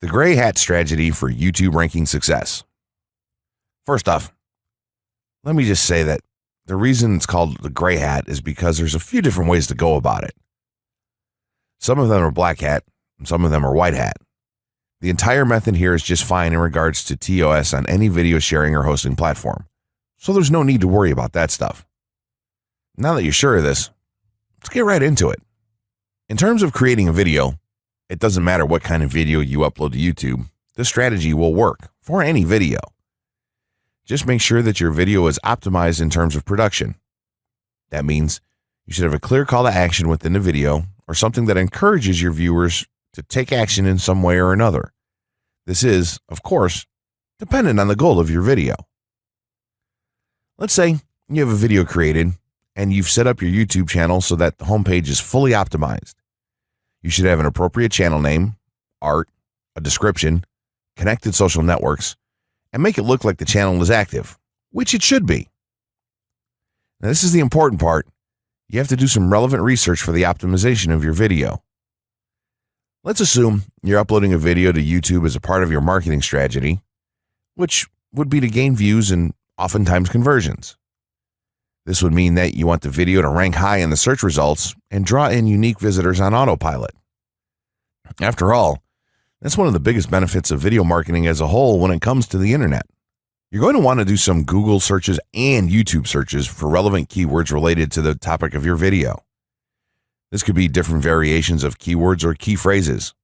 The gray hat strategy for YouTube ranking success. First off, let me just say that the reason it's called the gray hat is because there's a few different ways to go about it. Some of them are black hat, and some of them are white hat. The entire method here is just fine in regards to TOS on any video sharing or hosting platform, so there's no need to worry about that stuff. Now that you're sure of this, let's get right into it. In terms of creating a video, it doesn't matter what kind of video you upload to YouTube, this strategy will work for any video. Just make sure that your video is optimized in terms of production. That means you should have a clear call to action within the video or something that encourages your viewers to take action in some way or another. This is, of course, dependent on the goal of your video. Let's say you have a video created and you've set up your YouTube channel so that the homepage is fully optimized. You should have an appropriate channel name, art, a description, connected social networks, and make it look like the channel is active, which it should be. Now, this is the important part. You have to do some relevant research for the optimization of your video. Let's assume you're uploading a video to YouTube as a part of your marketing strategy, which would be to gain views and oftentimes conversions. This would mean that you want the video to rank high in the search results and draw in unique visitors on autopilot. After all, that's one of the biggest benefits of video marketing as a whole when it comes to the internet. You're going to want to do some Google searches and YouTube searches for relevant keywords related to the topic of your video. This could be different variations of keywords or key phrases.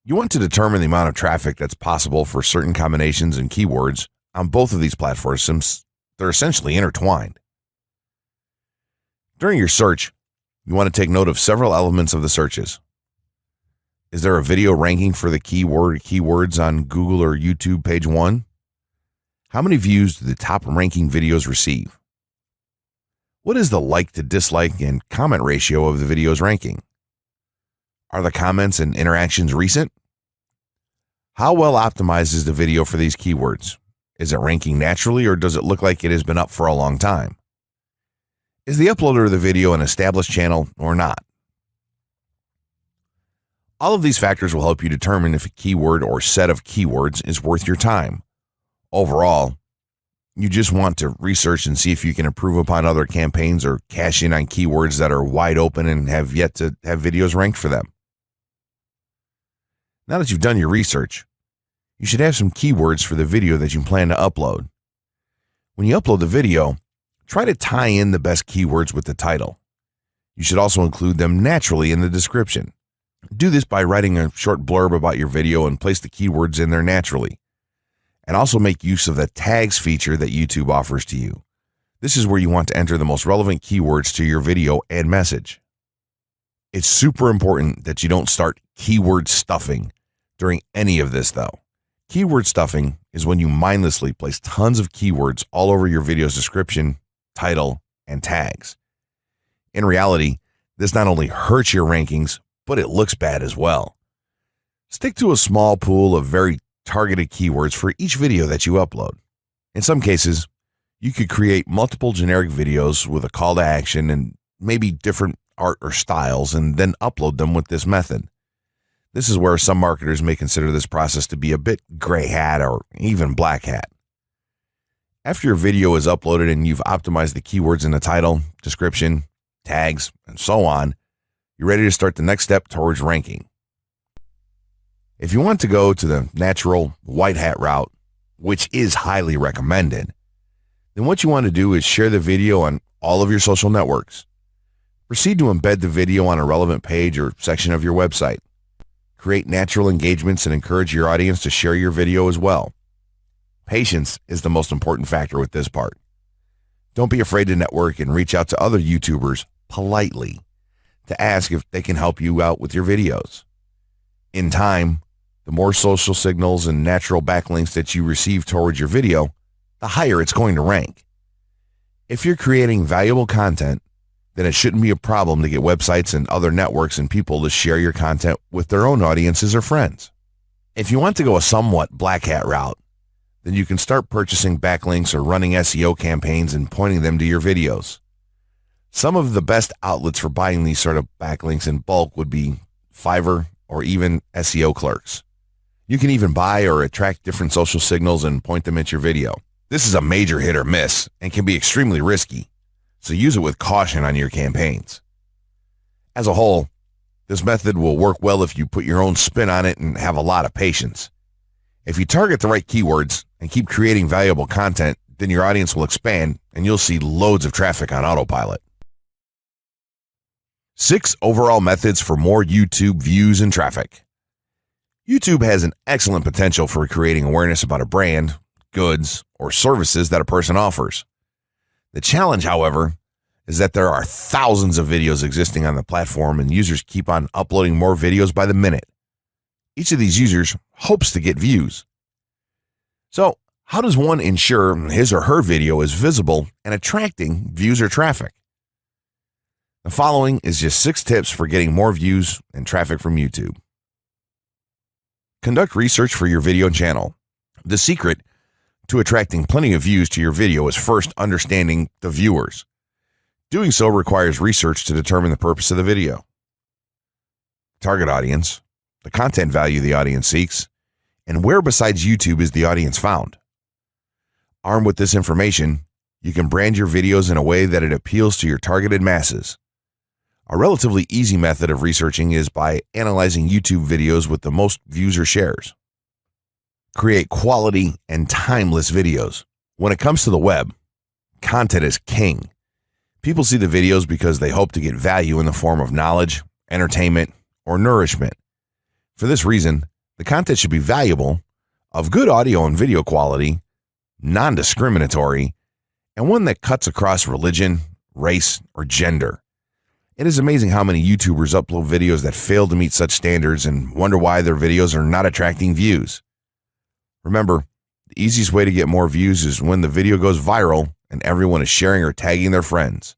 You want to determine the amount of traffic that's possible for certain combinations and keywords on both of these platforms since they're essentially intertwined. During your search, you want to take note of several elements of the searches. Is there a video ranking for the keyword or keywords on Google or YouTube page 1? How many views do the top ranking videos receive? What is the like to dislike and comment ratio of the video's ranking? Are the comments and interactions recent? How well optimized is the video for these keywords? Is it ranking naturally or does it look like it has been up for a long time? Is the uploader of the video an established channel or not? All of these factors will help you determine if a keyword or set of keywords is worth your time. Overall, you just want to research and see if you can improve upon other campaigns or cash in on keywords that are wide open and have yet to have videos ranked for them. Now that you've done your research, you should have some keywords for the video that you plan to upload. When you upload the video, try to tie in the best keywords with the title. You should also include them naturally in the description. Do this by writing a short blurb about your video and place the keywords in there naturally. And also make use of the tags feature that YouTube offers to you. This is where you want to enter the most relevant keywords to your video and message. It's super important that you don't start keyword stuffing during any of this though. Keyword stuffing is when you mindlessly place tons of keywords all over your video's description, title, and tags. In reality, this not only hurts your rankings, but it looks bad as well. Stick to a small pool of very targeted keywords for each video that you upload. In some cases, you could create multiple generic videos with a call to action and maybe different art or styles and then upload them with this method. This is where some marketers may consider this process to be a bit gray hat or even black hat. After your video is uploaded and you've optimized the keywords in the title, description, tags, and so on, you're ready to start the next step towards ranking. If you want to go to the natural white hat route, which is highly recommended, then what you want to do is share the video on all of your social networks. Proceed to embed the video on a relevant page or section of your website. Create natural engagements and encourage your audience to share your video as well. Patience is the most important factor with this part. Don't be afraid to network and reach out to other YouTubers politely to ask if they can help you out with your videos. In time, the more social signals and natural backlinks that you receive towards your video, the higher it's going to rank. If you're creating valuable content, then it shouldn't be a problem to get websites and other networks and people to share your content with their own audiences or friends. If you want to go a somewhat black hat route, then you can start purchasing backlinks or running SEO campaigns and pointing them to your videos. Some of the best outlets for buying these sort of backlinks in bulk would be Fiverr or even SEO clerks. You can even buy or attract different social signals and point them at your video. This is a major hit or miss and can be extremely risky, so use it with caution on your campaigns. As a whole, this method will work well if you put your own spin on it and have a lot of patience. If you target the right keywords and keep creating valuable content, then your audience will expand and you'll see loads of traffic on autopilot. 6 overall methods for more YouTube views and traffic. YouTube has an excellent potential for creating awareness about a brand, goods, or services that a person offers. The challenge, however, is that there are thousands of videos existing on the platform and users keep on uploading more videos by the minute. Each of these users hopes to get views. So, how does one ensure his or her video is visible and attracting views or traffic? The following is just 6 tips for getting more views and traffic from YouTube. Conduct research for your video channel. The secret to attracting plenty of views to your video is first understanding the viewers. Doing so requires research to determine the purpose of the video, target audience, the content value the audience seeks, and where besides YouTube is the audience found. Armed with this information, you can brand your videos in a way that it appeals to your targeted masses. A relatively easy method of researching is by analyzing YouTube videos with the most views or shares. Create quality and timeless videos. When it comes to the web, content is king. People see the videos because they hope to get value in the form of knowledge, entertainment, or nourishment. For this reason, the content should be valuable, of good audio and video quality, non-discriminatory, and one that cuts across religion, race, or gender. It is amazing how many YouTubers upload videos that fail to meet such standards and wonder why their videos are not attracting views. Remember, the easiest way to get more views is when the video goes viral and everyone is sharing or tagging their friends.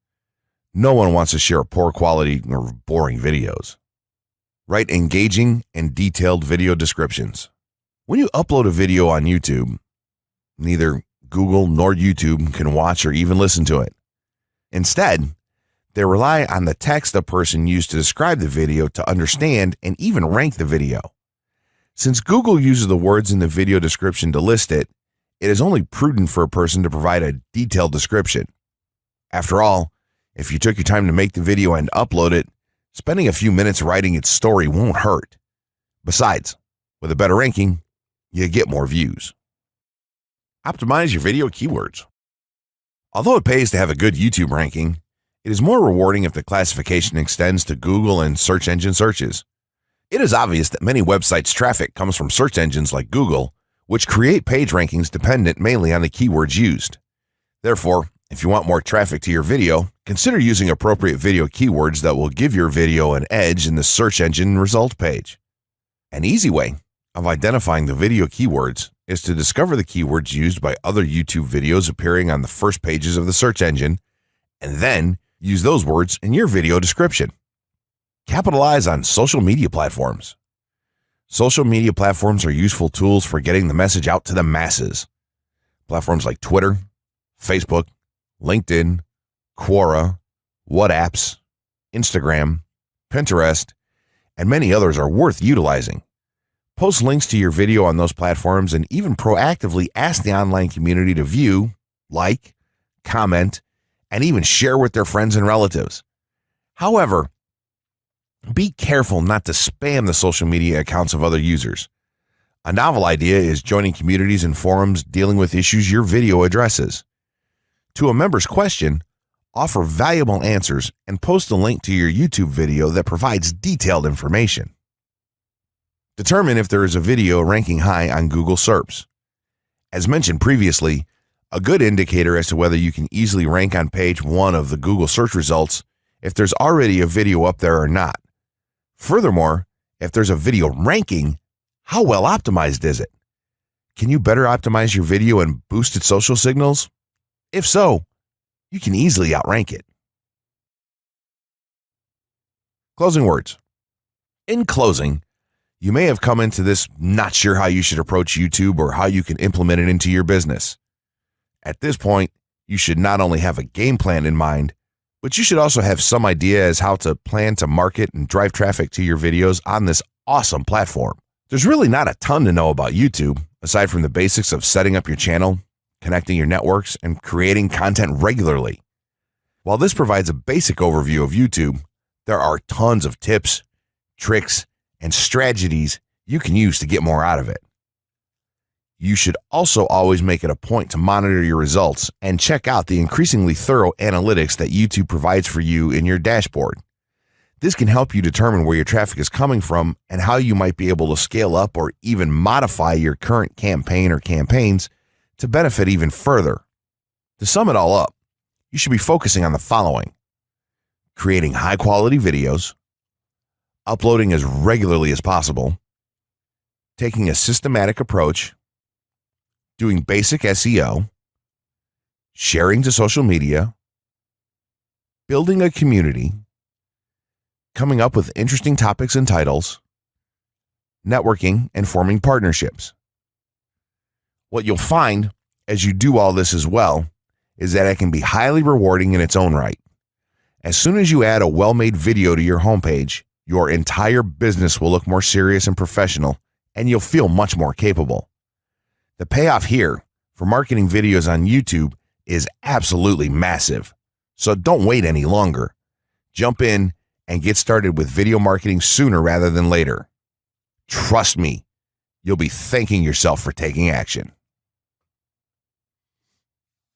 No one wants to share poor quality or boring videos. Write engaging and detailed video descriptions. When you upload a video on YouTube, neither Google nor YouTube can watch or even listen to it. Instead, they rely on the text a person used to describe the video to understand and even rank the video. Since Google uses the words in the video description to list it, it is only prudent for a person to provide a detailed description. After all, if you took your time to make the video and upload it, spending a few minutes writing its story won't hurt. Besides, with a better ranking, you get more views. Optimize your video keywords. Although it pays to have a good YouTube ranking, it is more rewarding if the classification extends to Google and search engine searches. It is obvious that many websites' traffic comes from search engines like Google, which create page rankings dependent mainly on the keywords used. Therefore, if you want more traffic to your video, consider using appropriate video keywords that will give your video an edge in the search engine results page. An easy way of identifying the video keywords is to discover the keywords used by other YouTube videos appearing on the first pages of the search engine, and then use those words in your video description. Capitalize on social media platforms. Social media platforms are useful tools for getting the message out to the masses. Platforms like Twitter, Facebook, LinkedIn, Quora, WhatsApp, Instagram, Pinterest, and many others are worth utilizing. Post links to your video on those platforms and even proactively ask the online community to view, like, comment, and even share with their friends and relatives. However, be careful not to spam the social media accounts of other users. A novel idea is joining communities and forums dealing with issues your video addresses. To a member's question, offer valuable answers and post a link to your YouTube video that provides detailed information. Determine if there is a video ranking high on Google SERPs. As mentioned previously, a good indicator as to whether you can easily rank on page 1 of the Google search results if there's already a video up there or not. Furthermore, if there's a video ranking, how well optimized is it? Can you better optimize your video and boost its social signals? If so, you can easily outrank it. Closing words. In closing, you may have come into this not sure how you should approach YouTube or how you can implement it into your business. At this point, you should not only have a game plan in mind, but you should also have some idea as how to plan to market and drive traffic to your videos on this awesome platform. There's really not a ton to know about YouTube, aside from the basics of setting up your channel, connecting your networks, and creating content regularly. While this provides a basic overview of YouTube, there are tons of tips, tricks, and strategies you can use to get more out of it. You should also always make it a point to monitor your results and check out the increasingly thorough analytics that YouTube provides for you in your dashboard. This can help you determine where your traffic is coming from and how you might be able to scale up or even modify your current campaign or campaigns to benefit even further. To sum it all up, you should be focusing on the following: creating high-quality videos, uploading as regularly as possible, taking a systematic approach, doing basic SEO, sharing to social media, building a community, coming up with interesting topics and titles, networking, and forming partnerships. What you'll find as you do all this as well is that it can be highly rewarding in its own right. As soon as you add a well-made video to your homepage, your entire business will look more serious and professional, and you'll feel much more capable. The payoff here for marketing videos on YouTube is absolutely massive. So don't wait any longer. Jump in and get started with video marketing sooner rather than later. Trust me, you'll be thanking yourself for taking action.